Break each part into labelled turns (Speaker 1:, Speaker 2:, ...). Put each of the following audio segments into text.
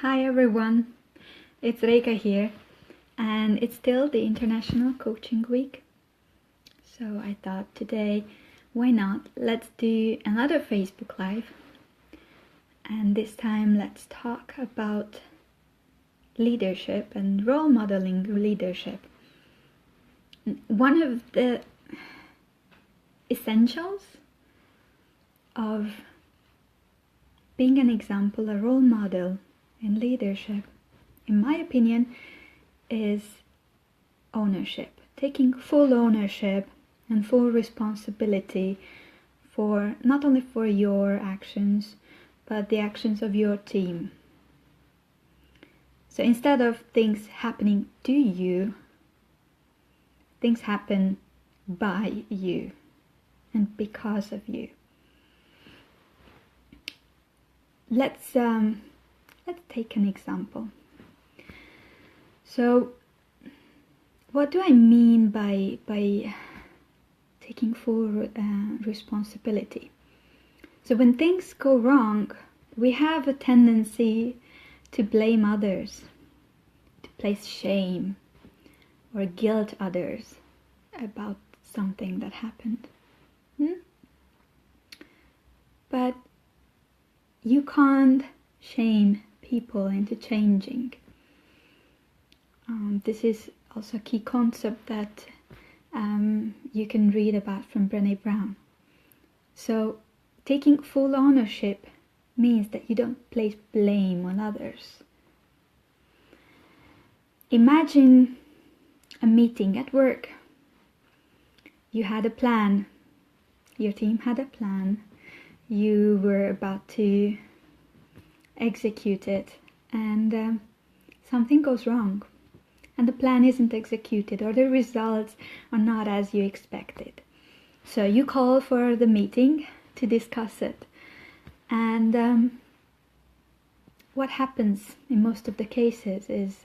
Speaker 1: Hi everyone, it's Reika here, and it's still the International Coaching Week. So I thought today, why not, let's do another Facebook Live. And this time let's talk about leadership and role modeling leadership. One of the essentials of being an example, a role model in leadership, in my opinion, is ownership. Taking full ownership and full responsibility for not only for your actions, but the actions of your team. So instead of things happening to you, things happen by you and because of you. Let's take an example. So what do I mean by taking full responsibility? So when things go wrong, we have a tendency to blame others, to place shame or guilt others about something that happened. But you can't shame people into changing. This is also a key concept that you can read about from Brené Brown. So taking full ownership means that you don't place blame on others. Imagine a meeting at work. You had a plan. Your team had a plan. You were about to execute it, and something goes wrong, and the plan isn't executed, or the results are not as you expected. So you call for the meeting to discuss it, and what happens in most of the cases is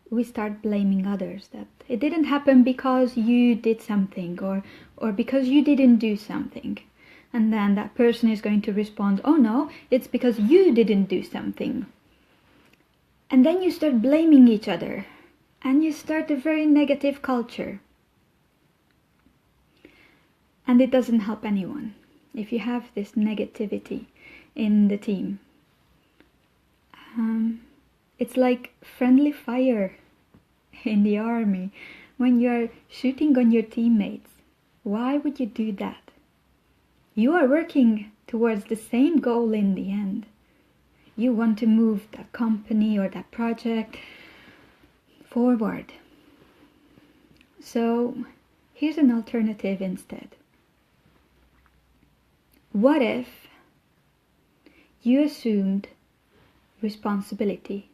Speaker 1: we start blaming others, that it didn't happen because you did something, or because you didn't do something. And then that person is going to respond, oh no, it's because you didn't do something. And then you start blaming each other, and you start a very negative culture. And it doesn't help anyone if you have this negativity in the team. It's like friendly fire in the army when you're shooting on your teammates. Why would you do that? You are working towards the same goal in the end. You want to move that company or that project forward. So here's an alternative instead. What if you assumed responsibility,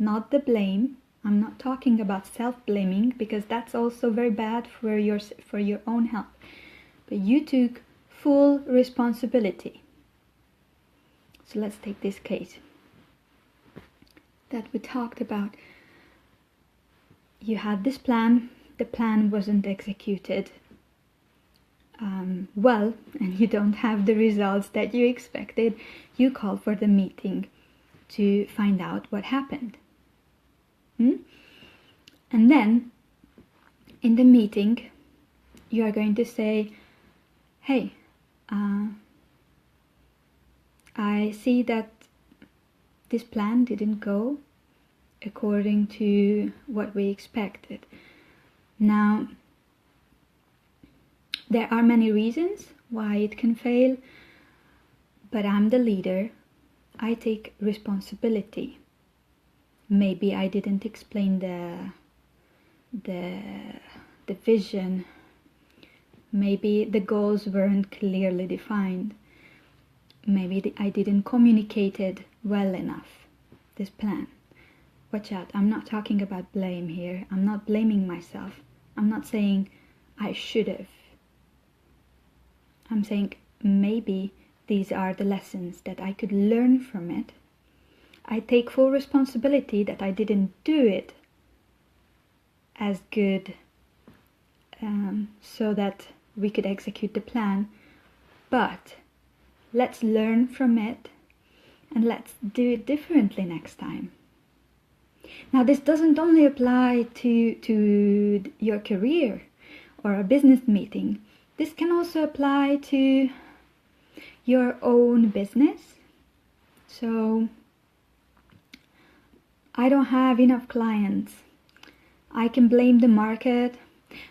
Speaker 1: not the blame? I'm not talking about self-blaming, because that's also very bad for your own health. But you took full responsibility. So let's take this case that we talked about. You had this plan, the plan wasn't executed well, and you don't have the results that you expected. You call for the meeting to find out what happened. And then in the meeting you are going to say, hey, I see that this plan didn't go according to what we expected. Now, there are many reasons why it can fail, but I'm the leader. I take responsibility. Maybe I didn't explain the vision. Maybe the goals weren't clearly defined. Maybe I didn't communicate it well enough, this plan. Watch out, I'm not talking about blame here. I'm not blaming myself. I'm not saying I should have. I'm saying maybe these are the lessons that I could learn from it. I take full responsibility that I didn't do it as good so that we could execute the plan. But let's learn from it and let's do it differently next time. Now, this doesn't only apply to your career or a business meeting. This can also apply to your own business. So, I don't have enough clients. I can blame the market.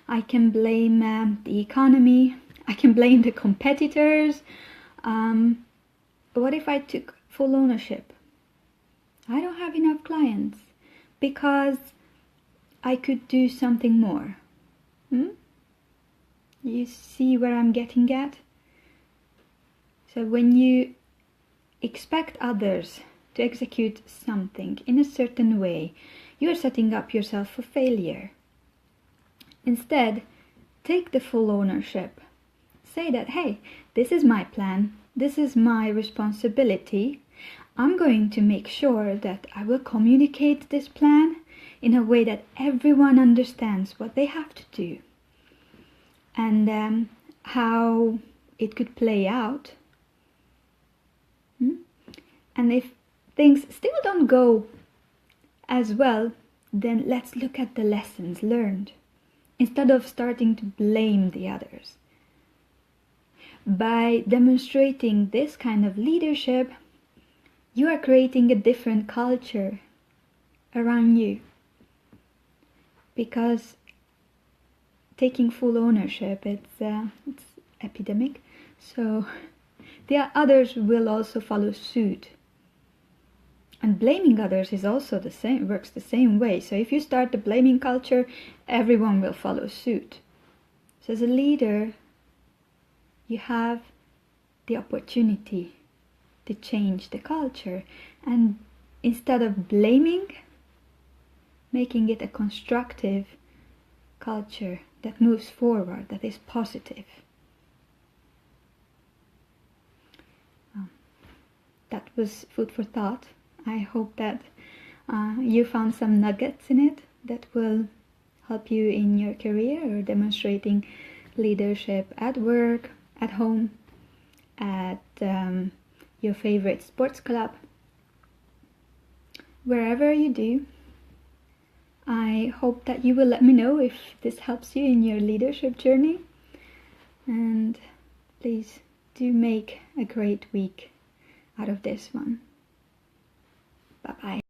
Speaker 1: I can blame the economy. I can blame the competitors. What if I took full ownership? I don't have enough clients because I could do something more. You see where I'm getting at? So when you expect others to execute something in a certain way, you are setting up yourself for failure. Instead, take the full ownership. Say that, hey, this is my plan, this is my responsibility. I'm going to make sure that I will communicate this plan in a way that everyone understands what they have to do and how it could play out. And if things still don't go as well, then let's look at the lessons learned instead of starting to blame the others. By demonstrating this kind of leadership, you are creating a different culture around you. Because taking full ownership, it's epidemic, so the others will also follow suit. And blaming others is also the same, works the same way. So if you start the blaming culture, everyone will follow suit. So as a leader, you have the opportunity to change the culture. And instead of blaming, making it a constructive culture that moves forward, that is positive. That was food for thought. I hope that you found some nuggets in it that will help you in your career or demonstrating leadership at work, at home, at your favorite sports club. Wherever you do, I hope that you will let me know if this helps you in your leadership journey. And please do make a great week out of this one. Bye-bye.